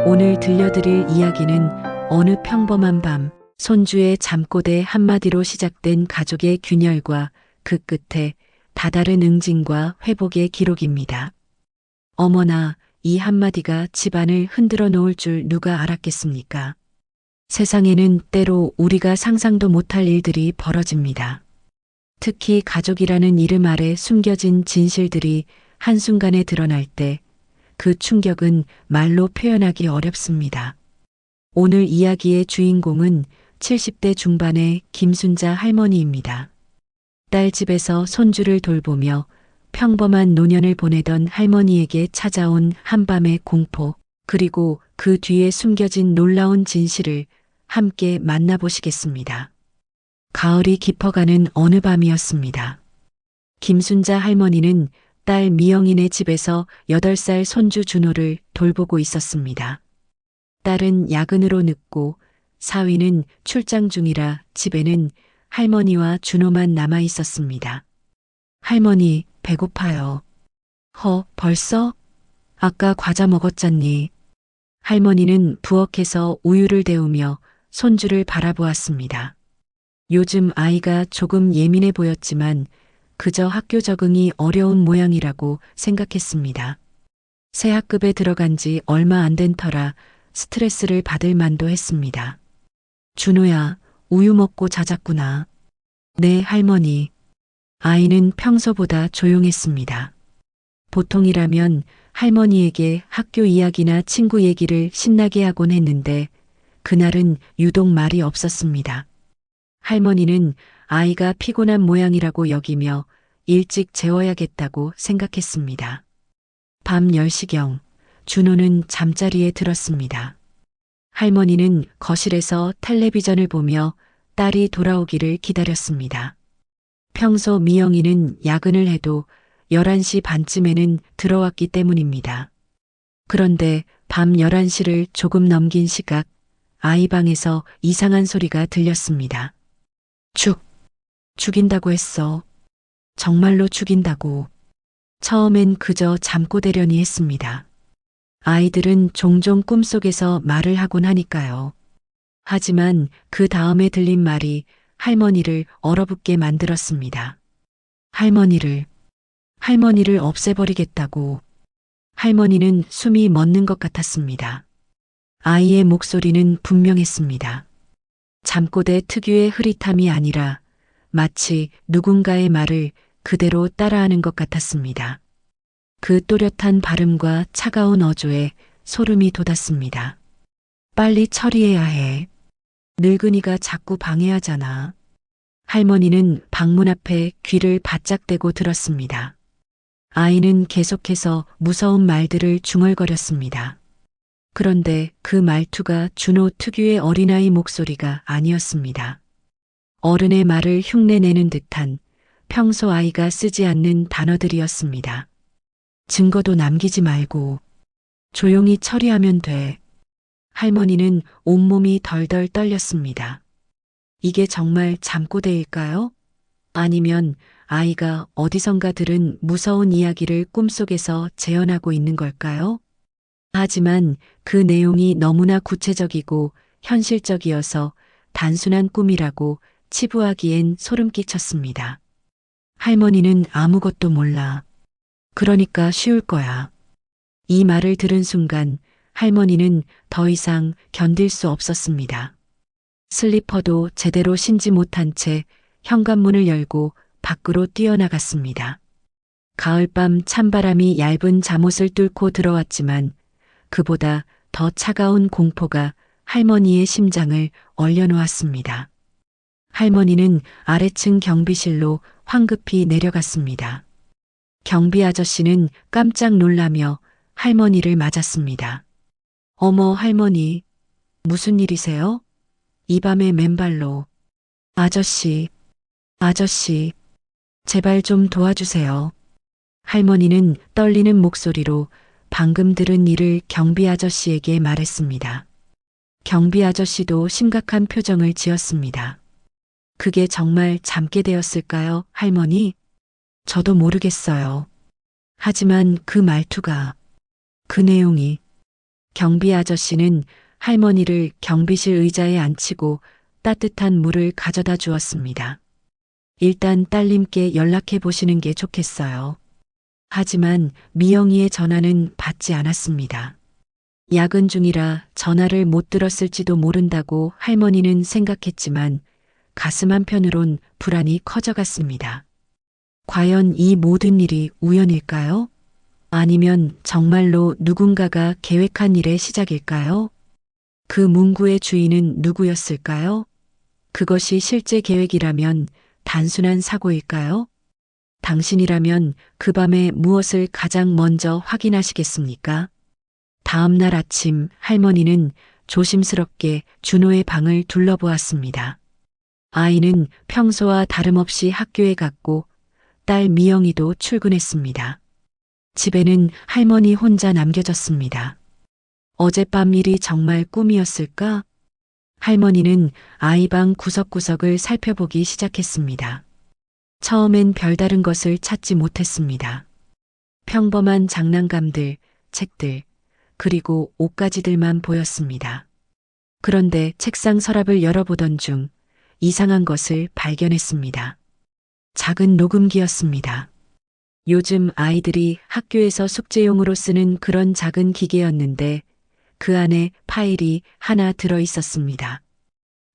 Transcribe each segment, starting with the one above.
오늘 들려드릴 이야기는 어느 평범한 밤, 손주의 잠꼬대 한마디로 시작된 가족의 균열과 그 끝에 다다른 응징과 회복의 기록입니다. 어머나, 이 한마디가 집안을 흔들어 놓을 줄 누가 알았겠습니까? 세상에는 때로 우리가 상상도 못할 일들이 벌어집니다. 특히 가족이라는 이름 아래 숨겨진 진실들이 한순간에 드러날 때 그 충격은 말로 표현하기 어렵습니다. 오늘 이야기의 주인공은 70대 중반의 김순자 할머니입니다. 딸 집에서 손주를 돌보며 평범한 노년을 보내던 할머니에게 찾아온 한밤의 공포, 그리고 그 뒤에 숨겨진 놀라운 진실을 함께 만나보시겠습니다. 가을이 깊어가는 어느 밤이었습니다. 김순자 할머니는 딸 미영이네 집에서 8살 손주 준호를 돌보고 있었습니다. 딸은 야근으로 늦고 사위는 출장 중이라 집에는 할머니와 준호만 남아 있었습니다. 할머니, 배고파요. 벌써? 아까 과자 먹었잖니. 할머니는 부엌에서 우유를 데우며 손주를 바라보았습니다. 요즘 아이가 조금 예민해 보였지만 그저 학교 적응이 어려운 모양이라고 생각했습니다. 새 학급에 들어간 지 얼마 안 된 터라 스트레스를 받을 만도 했습니다. 준호야, 우유 먹고 자잤구나. 네, 할머니. 아이는 평소보다 조용했습니다. 보통이라면 할머니에게 학교 이야기나 친구 얘기를 신나게 하곤 했는데 그날은 유독 말이 없었습니다. 할머니는 아이가 피곤한 모양이라고 여기며 일찍 재워야겠다고 생각했습니다. 밤 10시경 준호는 잠자리에 들었습니다. 할머니는 거실에서 텔레비전을 보며 딸이 돌아오기를 기다렸습니다. 평소 미영이는 야근을 해도 11시 반쯤에는 들어왔기 때문입니다. 그런데 밤 11시를 조금 넘긴 시각 아이 방에서 이상한 소리가 들렸습니다. 죽인다고 했어. 정말로 죽인다고. 처음엔 그저 잠꼬대려니 했습니다. 아이들은 종종 꿈속에서 말을 하곤 하니까요. 하지만 그 다음에 들린 말이 할머니를 얼어붙게 만들었습니다. 할머니를 없애버리겠다고. 할머니는 숨이 멎는 것 같았습니다. 아이의 목소리는 분명했습니다. 잠꼬대 특유의 흐릿함이 아니라 마치 누군가의 말을 그대로 따라하는 것 같았습니다. 그 또렷한 발음과 차가운 어조에 소름이 돋았습니다. 빨리 처리해야 해. 늙은이가 자꾸 방해하잖아. 할머니는 방문 앞에 귀를 바짝 대고 들었습니다. 아이는 계속해서 무서운 말들을 중얼거렸습니다. 그런데 그 말투가 준호 특유의 어린아이 목소리가 아니었습니다. 어른의 말을 흉내내는 듯한 평소 아이가 쓰지 않는 단어들이었습니다. 증거도 남기지 말고 조용히 처리하면 돼. 할머니는 온몸이 덜덜 떨렸습니다. 이게 정말 잠꼬대일까요? 아니면 아이가 어디선가 들은 무서운 이야기를 꿈속에서 재현하고 있는 걸까요? 하지만 그 내용이 너무나 구체적이고 현실적이어서 단순한 꿈이라고 치부하기엔 소름 끼쳤습니다. 할머니는 아무것도 몰라. 그러니까 쉬울 거야. 이 말을 들은 순간 할머니는 더 이상 견딜 수 없었습니다. 슬리퍼도 제대로 신지 못한 채 현관문을 열고 밖으로 뛰어나갔습니다. 가을밤 찬바람이 얇은 잠옷을 뚫고 들어왔지만 그보다 더 차가운 공포가 할머니의 심장을 얼려놓았습니다. 할머니는 아래층 경비실로 황급히 내려갔습니다. 경비 아저씨는 깜짝 놀라며 할머니를 맞았습니다. 어머, 할머니, 무슨 일이세요? 이 밤에 맨발로. 아저씨, 제발 좀 도와주세요. 할머니는 떨리는 목소리로 방금 들은 일을 경비 아저씨에게 말했습니다. 경비 아저씨도 심각한 표정을 지었습니다. 그게 정말 잠깨되었을까요, 할머니? 저도 모르겠어요. 하지만 그 말투가, 그 내용이 경비 아저씨는 할머니를 경비실 의자에 앉히고 따뜻한 물을 가져다 주었습니다. 일단 딸님께 연락해 보시는 게 좋겠어요. 하지만 미영이의 전화는 받지 않았습니다. 야근 중이라 전화를 못 들었을지도 모른다고 할머니는 생각했지만 가슴 한편으론 불안이 커져갔습니다. 과연 이 모든 일이 우연일까요? 아니면 정말로 누군가가 계획한 일의 시작일까요? 그 문구의 주인은 누구였을까요? 그것이 실제 계획이라면 단순한 사고일까요? 당신이라면 그 밤에 무엇을 가장 먼저 확인하시겠습니까? 다음 날 아침 할머니는 조심스럽게 준호의 방을 둘러보았습니다. 아이는 평소와 다름없이 학교에 갔고 딸 미영이도 출근했습니다. 집에는 할머니 혼자 남겨졌습니다. 어젯밤 일이 정말 꿈이었을까? 할머니는 아이 방 구석구석을 살펴보기 시작했습니다. 처음엔 별다른 것을 찾지 못했습니다. 평범한 장난감들, 책들, 그리고 옷가지들만 보였습니다. 그런데 책상 서랍을 열어보던 중 이상한 것을 발견했습니다. 작은 녹음기였습니다. 요즘 아이들이 학교에서 숙제용으로 쓰는 그런 작은 기계였는데 그 안에 파일이 하나 들어 있었습니다.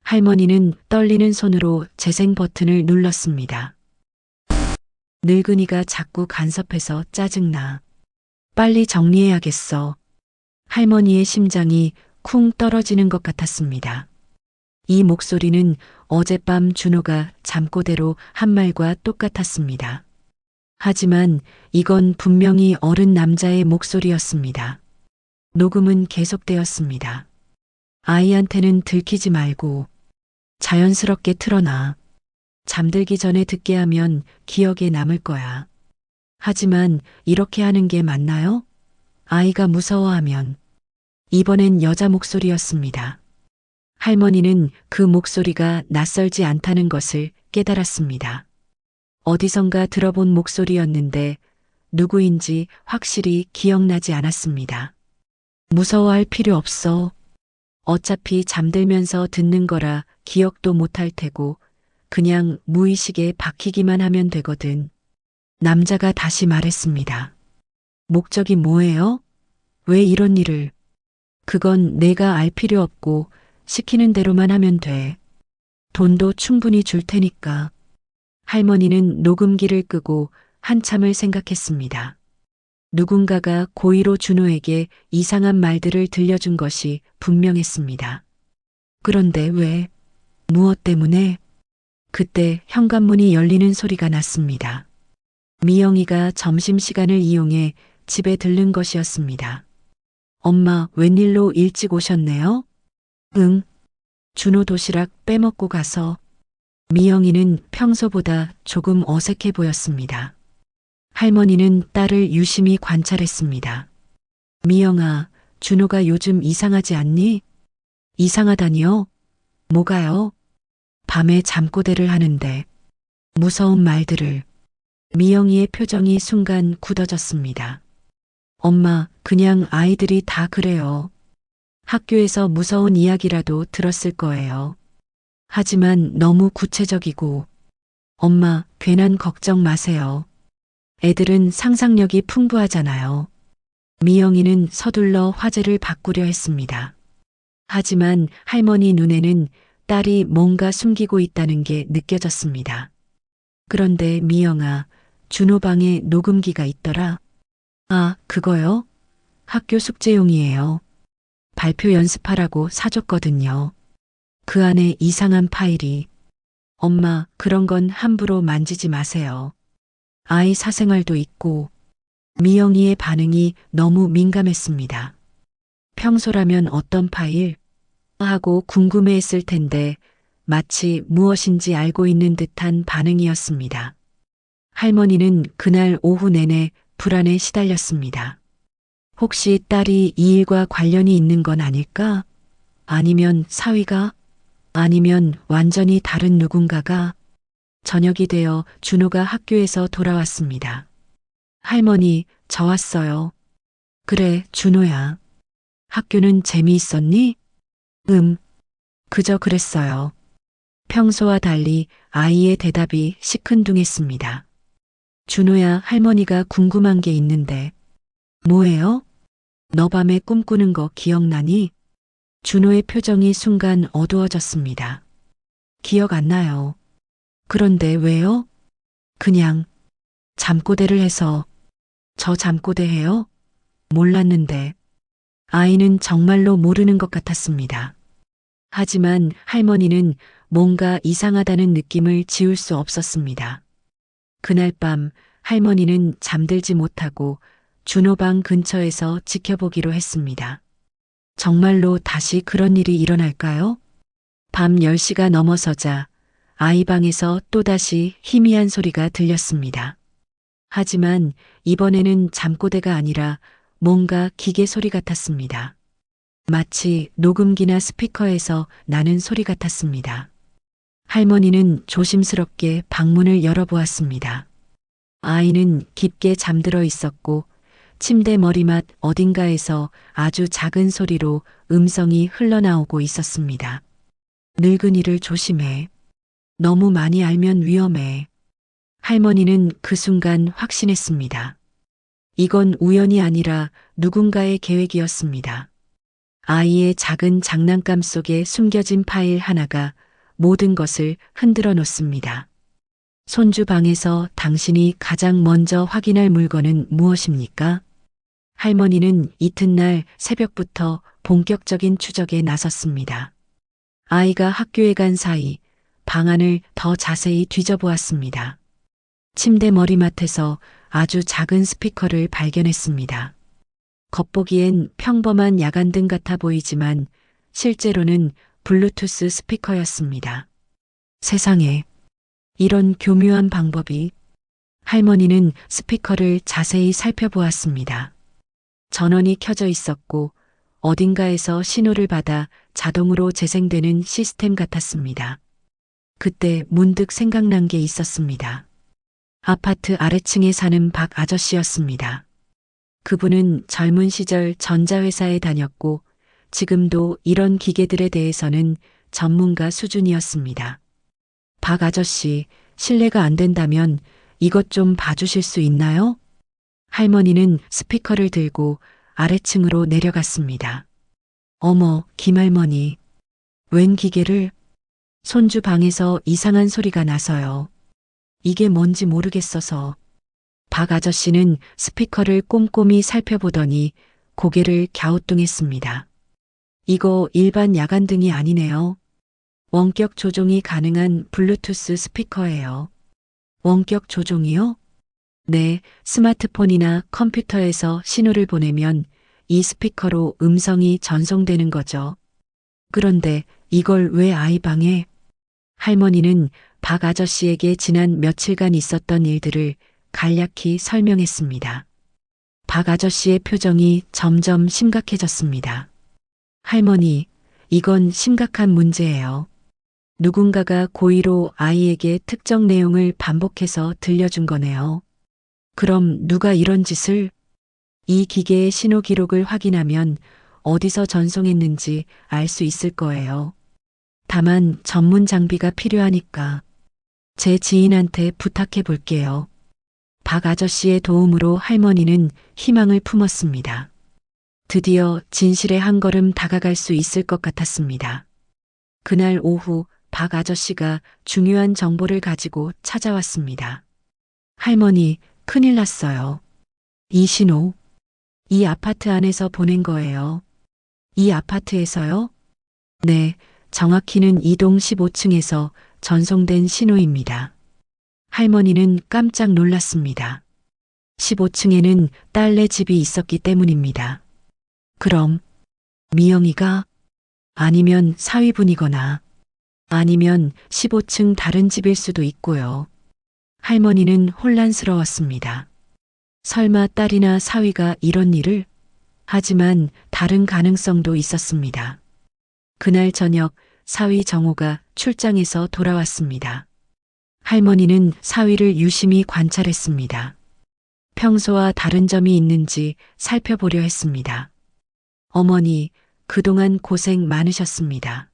할머니는 떨리는 손으로 재생 버튼을 눌렀습니다. 늙은이가 자꾸 간섭해서 짜증나. 빨리 정리해야겠어. 할머니의 심장이 쿵 떨어지는 것 같았습니다. 이 목소리는 어젯밤 준호가 잠꼬대로 한 말과 똑같았습니다. 하지만 이건 분명히 어른 남자의 목소리였습니다. 녹음은 계속되었습니다. 아이한테는 들키지 말고 자연스럽게 틀어놔. 잠들기 전에 듣게 하면 기억에 남을 거야. 하지만 이렇게 하는 게 맞나요? 아이가 무서워하면. 이번엔 여자 목소리였습니다. 할머니는 그 목소리가 낯설지 않다는 것을 깨달았습니다. 어디선가 들어본 목소리였는데 누구인지 확실히 기억나지 않았습니다. 무서워할 필요 없어. 어차피 잠들면서 듣는 거라 기억도 못할 테고 그냥 무의식에 박히기만 하면 되거든. 남자가 다시 말했습니다. 목적이 뭐예요? 왜 이런 일을? 그건 내가 알 필요 없고 시키는 대로만 하면 돼. 돈도 충분히 줄 테니까. 할머니는 녹음기를 끄고 한참을 생각했습니다. 누군가가 고의로 준호에게 이상한 말들을 들려준 것이 분명했습니다. 그런데 왜? 무엇 때문에? 그때 현관문이 열리는 소리가 났습니다. 미영이가 점심시간을 이용해 집에 들른 것이었습니다. 엄마, 웬일로 일찍 오셨네요? 응. 준호 도시락 빼먹고 가서. 미영이는 평소보다 조금 어색해 보였습니다. 할머니는 딸을 유심히 관찰했습니다. 미영아, 준호가 요즘 이상하지 않니? 이상하다니요? 뭐가요? 밤에 잠꼬대를 하는데 무서운 말들을. 미영이의 표정이 순간 굳어졌습니다. 엄마, 그냥 아이들이 다 그래요. 학교에서 무서운 이야기라도 들었을 거예요. 하지만 너무 구체적이고. 엄마, 괜한 걱정 마세요. 애들은 상상력이 풍부하잖아요. 미영이는 서둘러 화제를 바꾸려 했습니다. 하지만 할머니 눈에는 딸이 뭔가 숨기고 있다는 게 느껴졌습니다. 그런데 미영아, 준호 방에 녹음기가 있더라. 아, 그거요? 학교 숙제용이에요. 발표 연습하라고 사줬거든요. 그 안에 이상한 파일이. 엄마, 그런 건 함부로 만지지 마세요. 아이 사생활도 있고. 미영이의 반응이 너무 민감했습니다. 평소라면 어떤 파일? 하고 궁금해했을 텐데 마치 무엇인지 알고 있는 듯한 반응이었습니다. 할머니는 그날 오후 내내 불안에 시달렸습니다. 혹시 딸이 이 일과 관련이 있는 건 아닐까? 아니면 사위가? 아니면 완전히 다른 누군가가? 저녁이 되어 준호가 학교에서 돌아왔습니다. 할머니, 저 왔어요. 그래, 준호야. 학교는 재미있었니? 그저 그랬어요. 평소와 달리 아이의 대답이 시큰둥했습니다. 준호야, 할머니가 궁금한 게 있는데. 뭐예요? 너 밤에 꿈꾸는 거 기억나니? 준호의 표정이 순간 어두워졌습니다. 기억 안 나요. 그런데 왜요? 그냥 잠꼬대를 해서. 저 잠꼬대 해요? 몰랐는데. 아이는 정말로 모르는 것 같았습니다. 하지만 할머니는 뭔가 이상하다는 느낌을 지울 수 없었습니다. 그날 밤 할머니는 잠들지 못하고 준호 방 근처에서 지켜보기로 했습니다. 정말로 다시 그런 일이 일어날까요? 밤 10시가 넘어서자 아이 방에서 또다시 희미한 소리가 들렸습니다. 하지만 이번에는 잠꼬대가 아니라 뭔가 기계 소리 같았습니다. 마치 녹음기나 스피커에서 나는 소리 같았습니다. 할머니는 조심스럽게 방문을 열어보았습니다. 아이는 깊게 잠들어 있었고 침대 머리맡 어딘가에서 아주 작은 소리로 음성이 흘러나오고 있었습니다. 늙은이를 조심해. 너무 많이 알면 위험해. 할머니는 그 순간 확신했습니다. 이건 우연이 아니라 누군가의 계획이었습니다. 아이의 작은 장난감 속에 숨겨진 파일 하나가 모든 것을 흔들어 놓습니다. 손주 방에서 당신이 가장 먼저 확인할 물건은 무엇입니까? 할머니는 이튿날 새벽부터 본격적인 추적에 나섰습니다. 아이가 학교에 간 사이 방 안을 더 자세히 뒤져보았습니다. 침대 머리맡에서 아주 작은 스피커를 발견했습니다. 겉보기엔 평범한 야간등 같아 보이지만 실제로는 블루투스 스피커였습니다. 세상에, 이런 교묘한 방법이. 할머니는 스피커를 자세히 살펴보았습니다. 전원이 켜져 있었고 어딘가에서 신호를 받아 자동으로 재생되는 시스템 같았습니다. 그때 문득 생각난 게 있었습니다. 아파트 아래층에 사는 박 아저씨였습니다. 그분은 젊은 시절 전자회사에 다녔고 지금도 이런 기계들에 대해서는 전문가 수준이었습니다. 박 아저씨, 실례가 안 된다면 이것 좀 봐주실 수 있나요? 할머니는 스피커를 들고 아래층으로 내려갔습니다. 어머, 김할머니. 웬 기계를? 손주 방에서 이상한 소리가 나서요. 이게 뭔지 모르겠어서. 박 아저씨는 스피커를 꼼꼼히 살펴보더니 고개를 갸우뚱했습니다. 이거 일반 야간등이 아니네요. 원격 조종이 가능한 블루투스 스피커예요. 원격 조종이요? 네, 스마트폰이나 컴퓨터에서 신호를 보내면 이 스피커로 음성이 전송되는 거죠. 그런데 이걸 왜 아이 방에? 할머니는 박 아저씨에게 지난 며칠간 있었던 일들을 간략히 설명했습니다. 박 아저씨의 표정이 점점 심각해졌습니다. 할머니, 이건 심각한 문제예요. 누군가가 고의로 아이에게 특정 내용을 반복해서 들려준 거네요. 그럼 누가 이런 짓을? 이 기계의 신호 기록을 확인하면 어디서 전송했는지 알 수 있을 거예요. 다만 전문 장비가 필요하니까 제 지인한테 부탁해 볼게요. 박 아저씨의 도움으로 할머니는 희망을 품었습니다. 드디어 진실에 한 걸음 다가갈 수 있을 것 같았습니다. 그날 오후 박 아저씨가 중요한 정보를 가지고 찾아왔습니다. 할머니, 큰일 났어요. 이 신호, 이 아파트 안에서 보낸 거예요. 이 아파트에서요? 네, 정확히는 이동 15층에서 전송된 신호입니다. 할머니는 깜짝 놀랐습니다. 15층에는 딸네 집이 있었기 때문입니다. 그럼 미영이가? 아니면 사위분이거나 아니면 15층 다른 집일 수도 있고요. 할머니는 혼란스러웠습니다. 설마 딸이나 사위가 이런 일을? 하지만 다른 가능성도 있었습니다. 그날 저녁 사위 정호가 출장에서 돌아왔습니다. 할머니는 사위를 유심히 관찰했습니다. 평소와 다른 점이 있는지 살펴보려 했습니다. 어머니, 그동안 고생 많으셨습니다.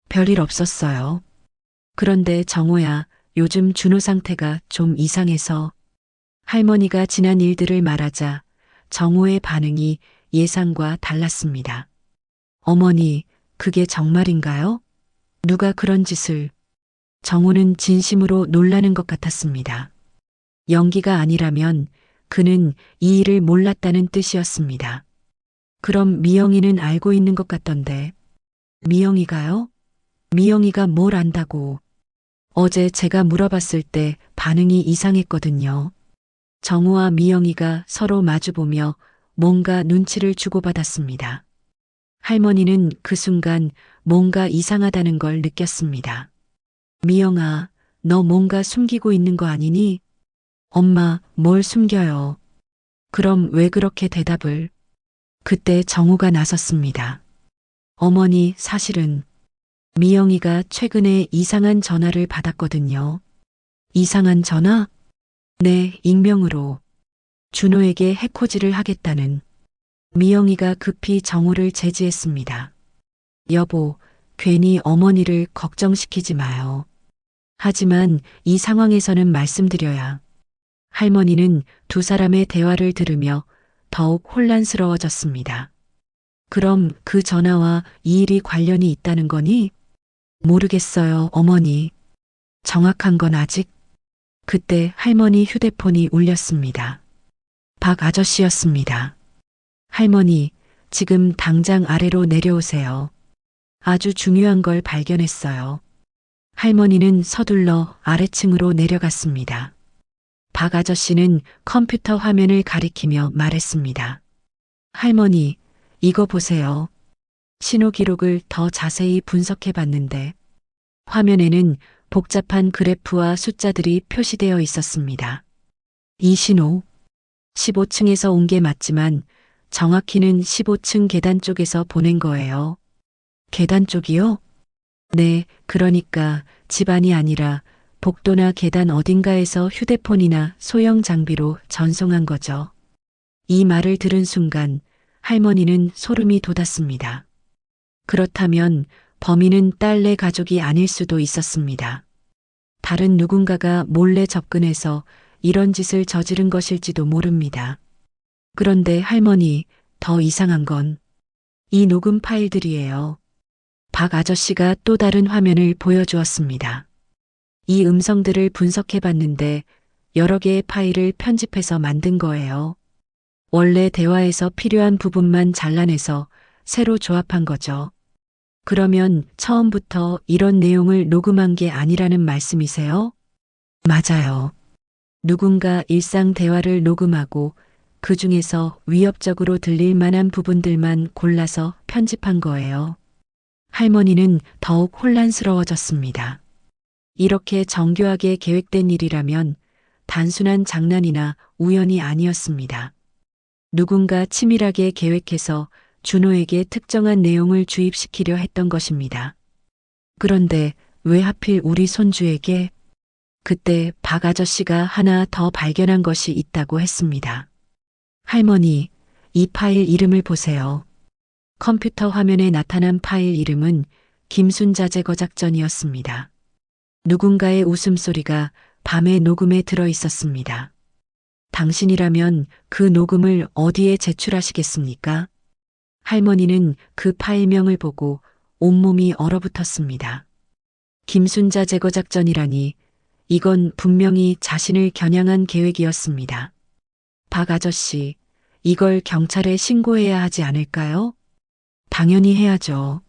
별일 없었어요. 그런데 정호야, 요즘 준호 상태가 좀 이상해서 할머니가 지난 일들을 말하자 정호의 반응이 예상과 달랐습니다. 어머니, 그게 정말인가요? 누가 그런 짓을? 정호는 진심으로 놀라는 것 같았습니다. 연기가 아니라면 그는 이 일을 몰랐다는 뜻이었습니다. 그럼 미영이는 알고 있는 것 같던데. 미영이가요? 미영이가 뭘 안다고. 어제 제가 물어봤을 때 반응이 이상했거든요. 정우와 미영이가 서로 마주보며 뭔가 눈치를 주고받았습니다. 할머니는 그 순간 뭔가 이상하다는 걸 느꼈습니다. 미영아, 너 뭔가 숨기고 있는 거 아니니? 엄마, 뭘 숨겨요? 그럼 왜 그렇게 대답을? 그때 정우가 나섰습니다. 어머니, 사실은 미영이가 최근에 이상한 전화를 받았거든요. 이상한 전화? 네, 익명으로. 준호에게 해코지를 하겠다는. 미영이가 급히 정우를 제지했습니다. 여보, 괜히 어머니를 걱정시키지 마요. 하지만 이 상황에서는 말씀드려야. 할머니는 두 사람의 대화를 들으며 더욱 혼란스러워졌습니다. 그럼 그 전화와 이 일이 관련이 있다는 거니? 모르겠어요, 어머니. 정확한 건 아직. 그때 할머니 휴대폰이 울렸습니다. 박 아저씨였습니다. 할머니, 지금 당장 아래로 내려오세요. 아주 중요한 걸 발견했어요. 할머니는 서둘러 아래층으로 내려갔습니다. 박 아저씨는 컴퓨터 화면을 가리키며 말했습니다. 할머니, 이거 보세요. 신호 기록을 더 자세히 분석해 봤는데 화면에는 복잡한 그래프와 숫자들이 표시되어 있었습니다. 이 신호 15층에서 온 게 맞지만 정확히는 15층 계단 쪽에서 보낸 거예요. 계단 쪽이요? 네, 그러니까 집안이 아니라 복도나 계단 어딘가에서 휴대폰이나 소형 장비로 전송한 거죠. 이 말을 들은 순간 할머니는 소름이 돋았습니다. 그렇다면 범인은 딸네 가족이 아닐 수도 있었습니다. 다른 누군가가 몰래 접근해서 이런 짓을 저지른 것일지도 모릅니다. 그런데 할머니, 더 이상한 건 이 녹음 파일들이에요. 박 아저씨가 또 다른 화면을 보여주었습니다. 이 음성들을 분석해 봤는데 여러 개의 파일을 편집해서 만든 거예요. 원래 대화에서 필요한 부분만 잘라내서 새로 조합한 거죠. 그러면 처음부터 이런 내용을 녹음한 게 아니라는 말씀이세요? 맞아요. 누군가 일상 대화를 녹음하고 그 중에서 위협적으로 들릴 만한 부분들만 골라서 편집한 거예요. 할머니는 더욱 혼란스러워졌습니다. 이렇게 정교하게 계획된 일이라면 단순한 장난이나 우연이 아니었습니다. 누군가 치밀하게 계획해서 준호에게 특정한 내용을 주입시키려 했던 것입니다. 그런데 왜 하필 우리 손주에게? 그때 박 아저씨가 하나 더 발견한 것이 있다고 했습니다. 할머니, 이 파일 이름을 보세요. 컴퓨터 화면에 나타난 파일 이름은 김순자 제거 작전이었습니다. 누군가의 웃음소리가 밤의 녹음에 들어 있었습니다. 당신이라면 그 녹음을 어디에 제출하시겠습니까? 할머니는 그 파일명을 보고 온몸이 얼어붙었습니다. 김순자 제거 작전이라니 이건 분명히 자신을 겨냥한 계획이었습니다. 박 아저씨, 이걸 경찰에 신고해야 하지 않을까요? 당연히 해야죠.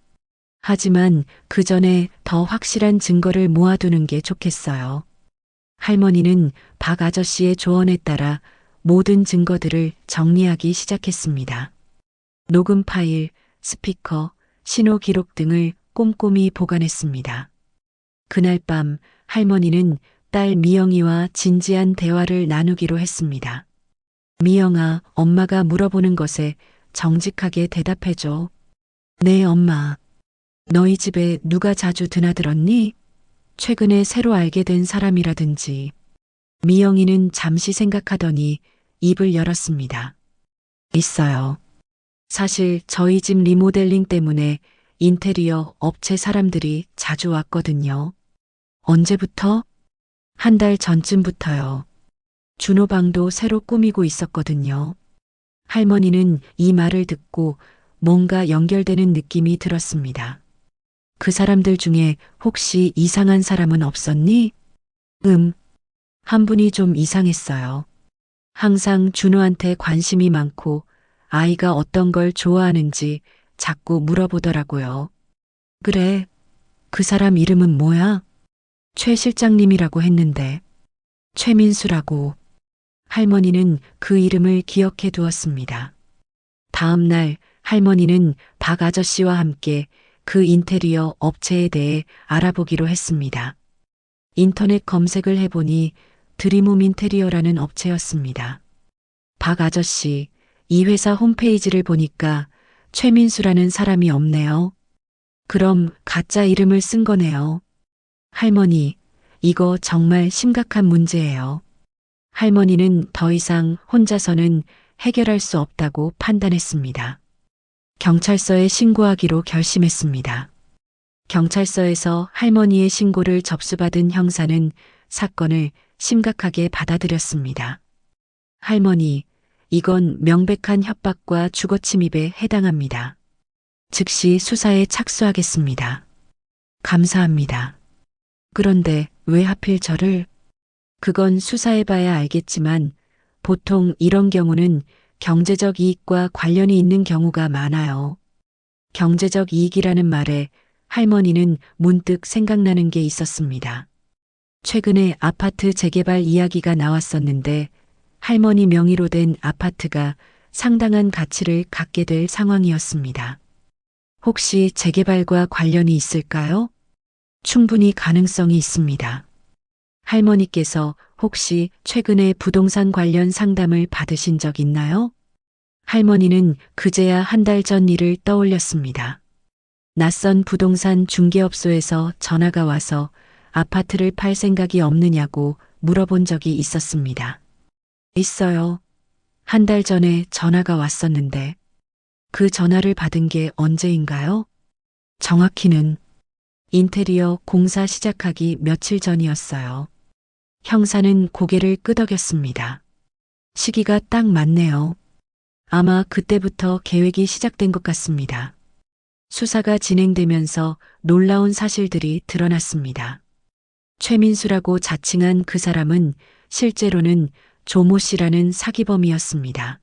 하지만 그 전에 더 확실한 증거를 모아두는 게 좋겠어요. 할머니는 박 아저씨의 조언에 따라 모든 증거들을 정리하기 시작했습니다. 녹음 파일, 스피커, 신호 기록 등을 꼼꼼히 보관했습니다. 그날 밤 할머니는 딸 미영이와 진지한 대화를 나누기로 했습니다. 미영아, 엄마가 물어보는 것에 정직하게 대답해줘. 네, 엄마. 너희 집에 누가 자주 드나들었니? 최근에 새로 알게 된 사람이라든지. 미영이는 잠시 생각하더니 입을 열었습니다. 있어요. 사실 저희 집 리모델링 때문에 인테리어 업체 사람들이 자주 왔거든요. 언제부터? 한 달 전쯤부터요. 준호 방도 새로 꾸미고 있었거든요. 할머니는 이 말을 듣고 뭔가 연결되는 느낌이 들었습니다. 그 사람들 중에 혹시 이상한 사람은 없었니? 한 분이 좀 이상했어요. 항상 준호한테 관심이 많고 아이가 어떤 걸 좋아하는지 자꾸 물어보더라고요. 그래, 그 사람 이름은 뭐야? 최 실장님이라고 했는데. 최민수라고. 할머니는 그 이름을 기억해 두었습니다. 다음 날 할머니는 박 아저씨와 함께 그 인테리어 업체에 대해 알아보기로 했습니다. 인터넷 검색을 해보니 드림홈 인테리어라는 업체였습니다. 박 아저씨, 이 회사 홈페이지를 보니까 최민수라는 사람이 없네요. 그럼 가짜 이름을 쓴 거네요. 할머니, 이거 정말 심각한 문제예요. 할머니는 더 이상 혼자서는 해결할 수 없다고 판단했습니다. 경찰서에 신고하기로 결심했습니다. 경찰서에서 할머니의 신고를 접수받은 형사는 사건을 심각하게 받아들였습니다. 할머니, 이건 명백한 협박과 주거침입에 해당합니다. 즉시 수사에 착수하겠습니다. 감사합니다. 그런데 왜 하필 저를? 그건 수사해봐야 알겠지만 보통 이런 경우는 경제적 이익과 관련이 있는 경우가 많아요. 경제적 이익이라는 말에 할머니는 문득 생각나는 게 있었습니다. 최근에 아파트 재개발 이야기가 나왔었는데 할머니 명의로 된 아파트가 상당한 가치를 갖게 될 상황이었습니다. 혹시 재개발과 관련이 있을까요? 충분히 가능성이 있습니다. 할머니께서 혹시 최근에 부동산 관련 상담을 받으신 적 있나요? 할머니는 그제야 한 달 전 일을 떠올렸습니다. 낯선 부동산 중개업소에서 전화가 와서 아파트를 팔 생각이 없느냐고 물어본 적이 있었습니다. 있어요. 한 달 전에 전화가 왔었는데 그 전화를 받은 게 언제인가요? 정확히는 인테리어 공사 시작하기 며칠 전이었어요. 형사는 고개를 끄덕였습니다. 시기가 딱 맞네요. 아마 그때부터 계획이 시작된 것 같습니다. 수사가 진행되면서 놀라운 사실들이 드러났습니다. 최민수라고 자칭한 그 사람은 실제로는 조모 씨라는 사기범이었습니다.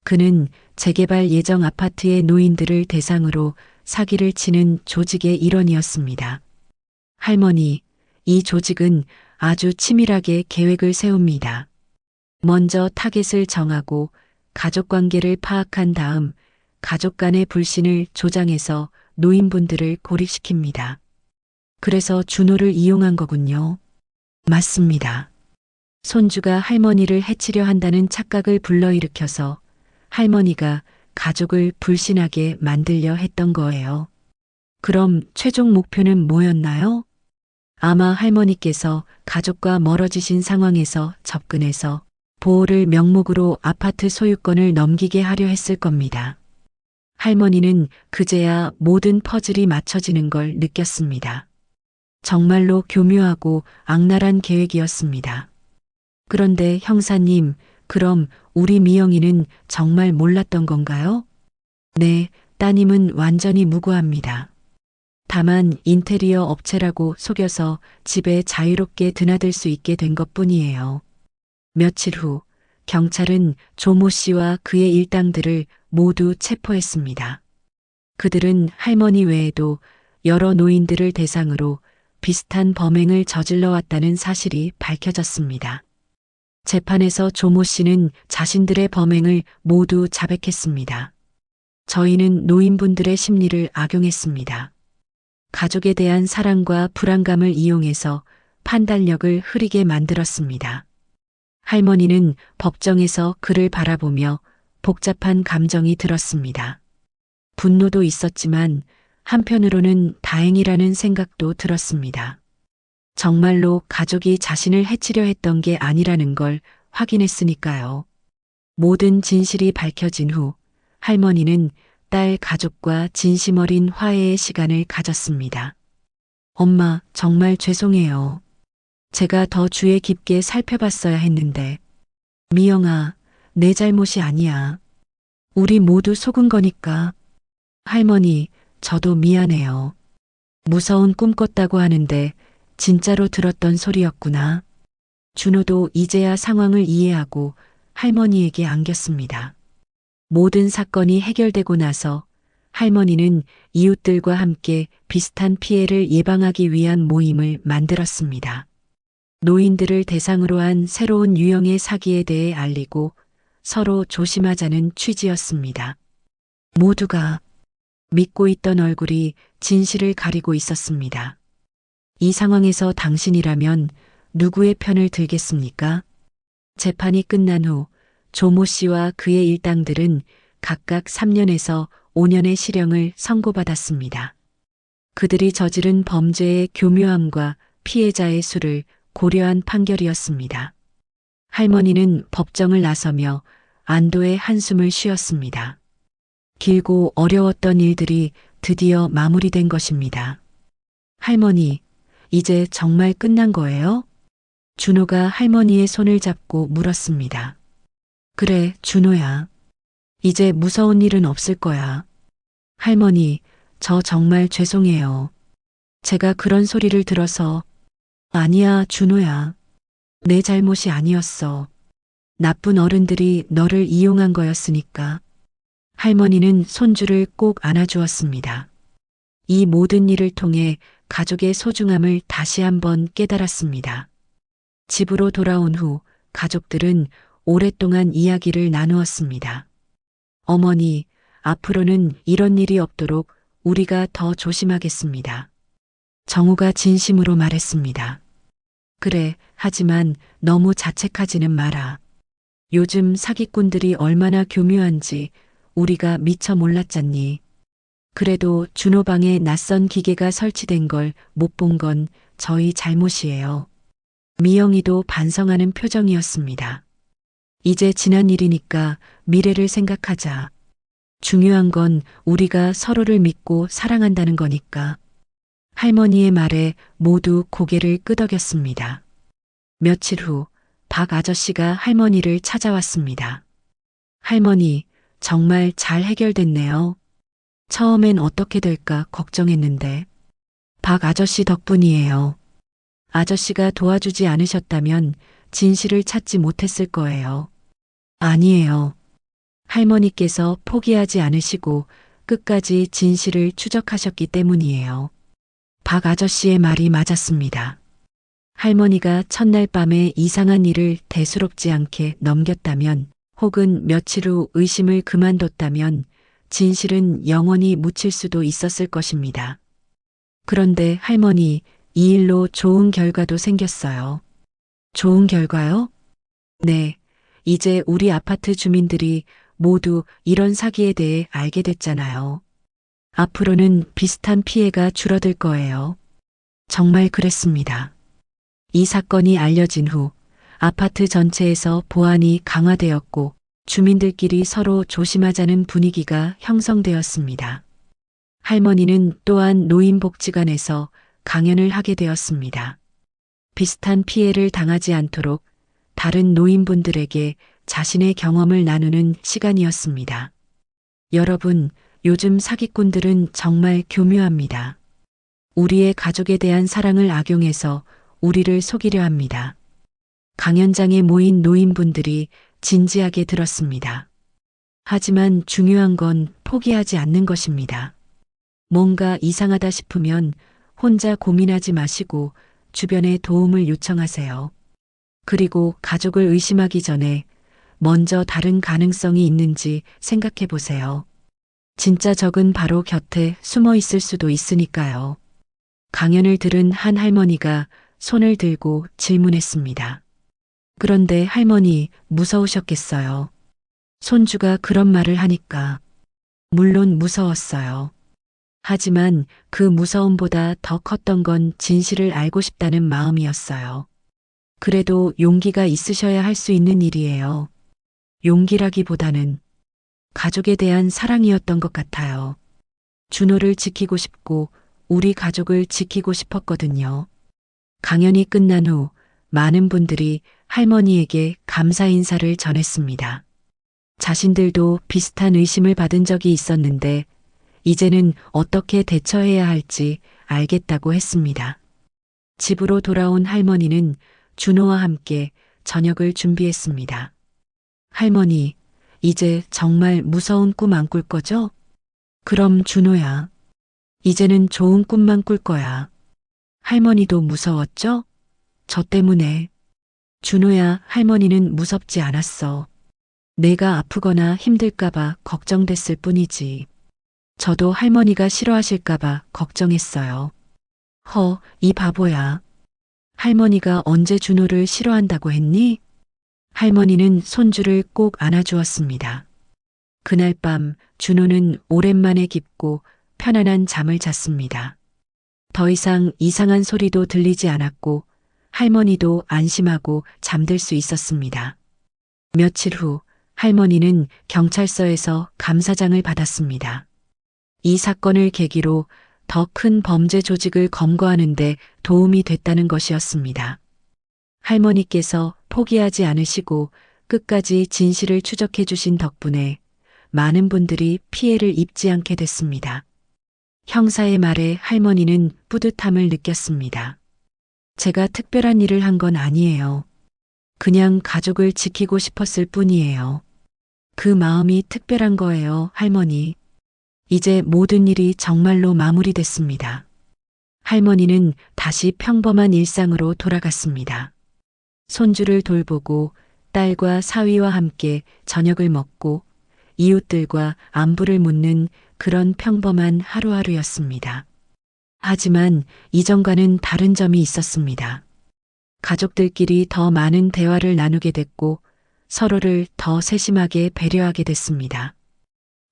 그는 재개발 예정 아파트의 노인들을 대상으로 사기를 치는 조직의 일원이었습니다. 할머니, 이 조직은 아주 치밀하게 계획을 세웁니다. 먼저 타겟을 정하고 가족 관계를 파악한 다음 가족 간의 불신을 조장해서 노인분들을 고립시킵니다. 그래서 준호를 이용한 거군요. 맞습니다. 손주가 할머니를 해치려 한다는 착각을 불러일으켜서 할머니가 가족을 불신하게 만들려 했던 거예요. 그럼 최종 목표는 뭐였나요? 아마 할머니께서 가족과 멀어지신 상황에서 접근해서 보호를 명목으로 아파트 소유권을 넘기게 하려 했을 겁니다. 할머니는 그제야 모든 퍼즐이 맞춰지는 걸 느꼈습니다. 정말로 교묘하고 악랄한 계획이었습니다. 그런데 형사님, 그럼 우리 미영이는 정말 몰랐던 건가요? 네, 따님은 완전히 무고합니다. 다만 인테리어 업체라고 속여서 집에 자유롭게 드나들 수 있게 된 것뿐이에요. 며칠 후 경찰은 조모 씨와 그의 일당들을 모두 체포했습니다. 그들은 할머니 외에도 여러 노인들을 대상으로 비슷한 범행을 저질러 왔다는 사실이 밝혀졌습니다. 재판에서 조모 씨는 자신들의 범행을 모두 자백했습니다. 저희는 노인분들의 심리를 악용했습니다. 가족에 대한 사랑과 불안감을 이용해서 판단력을 흐리게 만들었습니다. 할머니는 법정에서 그를 바라보며 복잡한 감정이 들었습니다. 분노도 있었지만 한편으로는 다행이라는 생각도 들었습니다. 정말로 가족이 자신을 해치려 했던 게 아니라는 걸 확인했으니까요. 모든 진실이 밝혀진 후 할머니는 딸 가족과 진심 어린 화해의 시간을 가졌습니다. 엄마, 정말 죄송해요. 제가 더 주의 깊게 살펴봤어야 했는데. 미영아, 내 잘못이 아니야. 우리 모두 속은 거니까. 할머니, 저도 미안해요. 무서운 꿈 꿨다고 하는데 진짜로 들었던 소리였구나. 준호도 이제야 상황을 이해하고 할머니에게 안겼습니다. 모든 사건이 해결되고 나서 할머니는 이웃들과 함께 비슷한 피해를 예방하기 위한 모임을 만들었습니다. 노인들을 대상으로 한 새로운 유형의 사기에 대해 알리고 서로 조심하자는 취지였습니다. 모두가 믿고 있던 얼굴이 진실을 가리고 있었습니다. 이 상황에서 당신이라면 누구의 편을 들겠습니까? 재판이 끝난 후 조모 씨와 그의 일당들은 각각 3년에서 5년의 실형을 선고받았습니다. 그들이 저지른 범죄의 교묘함과 피해자의 수를 고려한 판결이었습니다. 할머니는 법정을 나서며 안도의 한숨을 쉬었습니다. 길고 어려웠던 일들이 드디어 마무리된 것입니다. 할머니, 이제 정말 끝난 거예요? 준호가 할머니의 손을 잡고 물었습니다. 그래, 준호야. 이제 무서운 일은 없을 거야. 할머니, 저 정말 죄송해요. 제가 그런 소리를 들어서. 아니야, 준호야. 내 잘못이 아니었어. 나쁜 어른들이 너를 이용한 거였으니까. 할머니는 손주를 꼭 안아주었습니다. 이 모든 일을 통해 가족의 소중함을 다시 한번 깨달았습니다. 집으로 돌아온 후 가족들은 오랫동안 이야기를 나누었습니다. 어머니, 앞으로는 이런 일이 없도록 우리가 더 조심하겠습니다. 정우가 진심으로 말했습니다. 그래, 하지만 너무 자책하지는 마라. 요즘 사기꾼들이 얼마나 교묘한지 우리가 미처 몰랐잖니. 그래도 준호 방에 낯선 기계가 설치된 걸 못 본 건 저희 잘못이에요. 미영이도 반성하는 표정이었습니다. 이제 지난 일이니까 미래를 생각하자. 중요한 건 우리가 서로를 믿고 사랑한다는 거니까. 할머니의 말에 모두 고개를 끄덕였습니다. 며칠 후 박 아저씨가 할머니를 찾아왔습니다. 할머니, 정말 잘 해결됐네요. 처음엔 어떻게 될까 걱정했는데. 박 아저씨 덕분이에요. 아저씨가 도와주지 않으셨다면 진실을 찾지 못했을 거예요. 아니에요. 할머니께서 포기하지 않으시고 끝까지 진실을 추적하셨기 때문이에요. 박 아저씨의 말이 맞았습니다. 할머니가 첫날 밤에 이상한 일을 대수롭지 않게 넘겼다면 혹은 며칠 후 의심을 그만뒀다면 진실은 영원히 묻힐 수도 있었을 것입니다. 그런데 할머니, 이 일로 좋은 결과도 생겼어요. 좋은 결과요? 네, 이제 우리 아파트 주민들이 모두 이런 사기에 대해 알게 됐잖아요. 앞으로는 비슷한 피해가 줄어들 거예요. 정말 그랬습니다. 이 사건이 알려진 후 아파트 전체에서 보안이 강화되었고 주민들끼리 서로 조심하자는 분위기가 형성되었습니다. 할머니는 또한 노인복지관에서 강연을 하게 되었습니다. 비슷한 피해를 당하지 않도록 다른 노인분들에게 자신의 경험을 나누는 시간이었습니다. 여러분, 요즘 사기꾼들은 정말 교묘합니다. 우리의 가족에 대한 사랑을 악용해서 우리를 속이려 합니다. 강연장에 모인 노인분들이 진지하게 들었습니다. 하지만 중요한 건 포기하지 않는 것입니다. 뭔가 이상하다 싶으면 혼자 고민하지 마시고 주변에 도움을 요청하세요. 그리고 가족을 의심하기 전에 먼저 다른 가능성이 있는지 생각해 보세요. 진짜 적은 바로 곁에 숨어 있을 수도 있으니까요. 강연을 들은 한 할머니가 손을 들고 질문했습니다. 그런데 할머니, 무서우셨겠어요. 손주가 그런 말을 하니까. 물론 무서웠어요. 하지만 그 무서움보다 더 컸던 건 진실을 알고 싶다는 마음이었어요. 그래도 용기가 있으셔야 할 수 있는 일이에요. 용기라기보다는 가족에 대한 사랑이었던 것 같아요. 준호를 지키고 싶고 우리 가족을 지키고 싶었거든요. 강연이 끝난 후 많은 분들이 할머니에게 감사 인사를 전했습니다. 자신들도 비슷한 의심을 받은 적이 있었는데 이제는 어떻게 대처해야 할지 알겠다고 했습니다. 집으로 돌아온 할머니는 준호와 함께 저녁을 준비했습니다. 할머니, 이제 정말 무서운 꿈 안 꿀 거죠? 그럼 준호야, 이제는 좋은 꿈만 꿀 거야. 할머니도 무서웠죠? 저 때문에. 준호야, 할머니는 무섭지 않았어. 내가 아프거나 힘들까봐 걱정됐을 뿐이지. 저도 할머니가 싫어하실까봐 걱정했어요. 이 바보야. 할머니가 언제 준호를 싫어한다고 했니? 할머니는 손주를 꼭 안아주었습니다. 그날 밤 준호는 오랜만에 깊고 편안한 잠을 잤습니다. 더 이상 이상한 소리도 들리지 않았고 할머니도 안심하고 잠들 수 있었습니다. 며칠 후 할머니는 경찰서에서 감사장을 받았습니다. 이 사건을 계기로 더 큰 범죄 조직을 검거하는 데 도움이 됐다는 것이었습니다. 할머니께서 포기하지 않으시고 끝까지 진실을 추적해 주신 덕분에 많은 분들이 피해를 입지 않게 됐습니다. 형사의 말에 할머니는 뿌듯함을 느꼈습니다. 제가 특별한 일을 한 건 아니에요. 그냥 가족을 지키고 싶었을 뿐이에요. 그 마음이 특별한 거예요, 할머니. 이제 모든 일이 정말로 마무리됐습니다. 할머니는 다시 평범한 일상으로 돌아갔습니다. 손주를 돌보고 딸과 사위와 함께 저녁을 먹고 이웃들과 안부를 묻는 그런 평범한 하루하루였습니다. 하지만 이전과는 다른 점이 있었습니다. 가족들끼리 더 많은 대화를 나누게 됐고 서로를 더 세심하게 배려하게 됐습니다.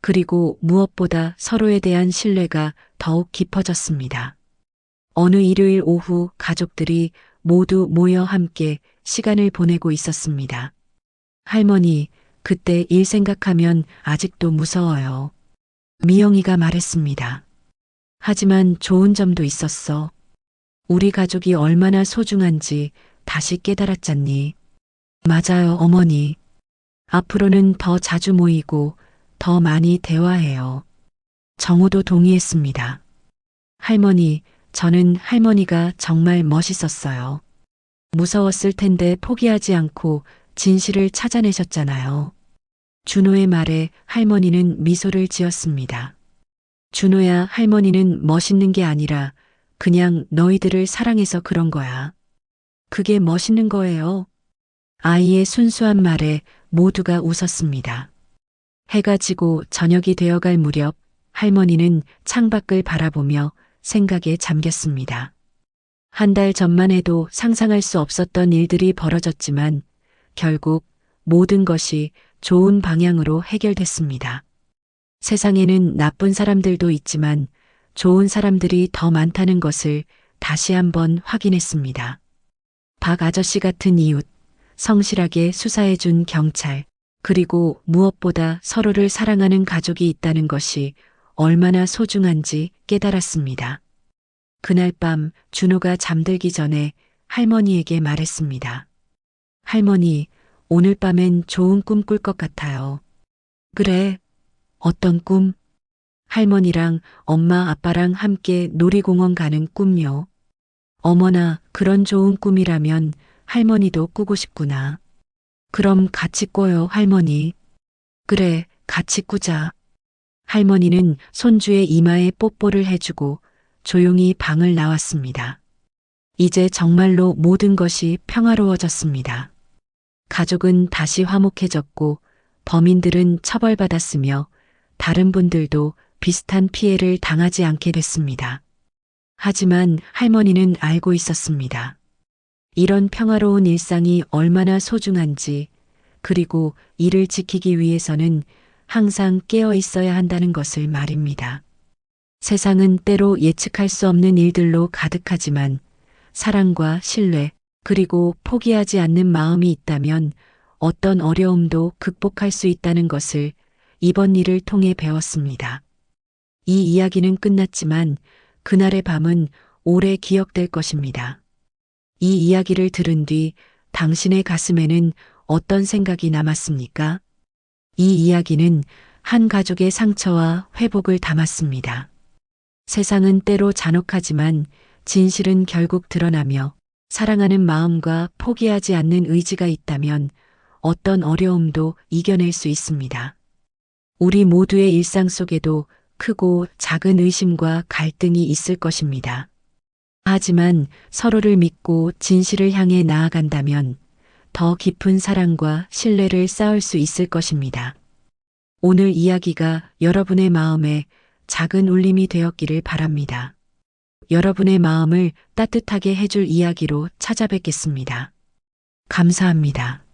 그리고 무엇보다 서로에 대한 신뢰가 더욱 깊어졌습니다. 어느 일요일 오후 가족들이 모두 모여 함께 시간을 보내고 있었습니다. 할머니, 그때 일 생각하면 아직도 무서워요. 미영이가 말했습니다. 하지만 좋은 점도 있었어. 우리 가족이 얼마나 소중한지 다시 깨달았잖니. 맞아요, 어머니. 앞으로는 더 자주 모이고 더 많이 대화해요. 정우도 동의했습니다. 할머니, 저는 할머니가 정말 멋있었어요. 무서웠을 텐데 포기하지 않고 진실을 찾아내셨잖아요. 준호의 말에 할머니는 미소를 지었습니다. 준호야, 할머니는 멋있는 게 아니라 그냥 너희들을 사랑해서 그런 거야. 그게 멋있는 거예요. 아이의 순수한 말에 모두가 웃었습니다. 해가 지고 저녁이 되어갈 무렵 할머니는 창밖을 바라보며 생각에 잠겼습니다. 한 달 전만 해도 상상할 수 없었던 일들이 벌어졌지만 결국 모든 것이 좋은 방향으로 해결됐습니다. 세상에는 나쁜 사람들도 있지만 좋은 사람들이 더 많다는 것을 다시 한번 확인했습니다. 박 아저씨 같은 이웃, 성실하게 수사해준 경찰, 그리고 무엇보다 서로를 사랑하는 가족이 있다는 것이 얼마나 소중한지 깨달았습니다. 그날 밤 준호가 잠들기 전에 할머니에게 말했습니다. 할머니, 오늘 밤엔 좋은 꿈 꿀 것 같아요. 그래, 어떤 꿈? 할머니랑 엄마 아빠랑 함께 놀이공원 가는 꿈요. 어머나, 그런 좋은 꿈이라면 할머니도 꾸고 싶구나. 그럼 같이 꿔요, 할머니. 그래, 같이 꾸자. 할머니는 손주의 이마에 뽀뽀를 해주고 조용히 방을 나왔습니다. 이제 정말로 모든 것이 평화로워졌습니다. 가족은 다시 화목해졌고 범인들은 처벌받았으며 다른 분들도 비슷한 피해를 당하지 않게 됐습니다. 하지만 할머니는 알고 있었습니다. 이런 평화로운 일상이 얼마나 소중한지, 그리고 이를 지키기 위해서는 항상 깨어 있어야 한다는 것을 말입니다. 세상은 때로 예측할 수 없는 일들로 가득하지만 사랑과 신뢰, 그리고 포기하지 않는 마음이 있다면 어떤 어려움도 극복할 수 있다는 것을 이번 일을 통해 배웠습니다. 이 이야기는 끝났지만 그날의 밤은 오래 기억될 것입니다. 이 이야기를 들은 뒤 당신의 가슴에는 어떤 생각이 남았습니까? 이 이야기는 한 가족의 상처와 회복을 담았습니다. 세상은 때로 잔혹하지만 진실은 결국 드러나며 사랑하는 마음과 포기하지 않는 의지가 있다면 어떤 어려움도 이겨낼 수 있습니다. 우리 모두의 일상 속에도 크고 작은 의심과 갈등이 있을 것입니다. 하지만 서로를 믿고 진실을 향해 나아간다면 더 깊은 사랑과 신뢰를 쌓을 수 있을 것입니다. 오늘 이야기가 여러분의 마음에 작은 울림이 되었기를 바랍니다. 여러분의 마음을 따뜻하게 해줄 이야기로 찾아뵙겠습니다. 감사합니다.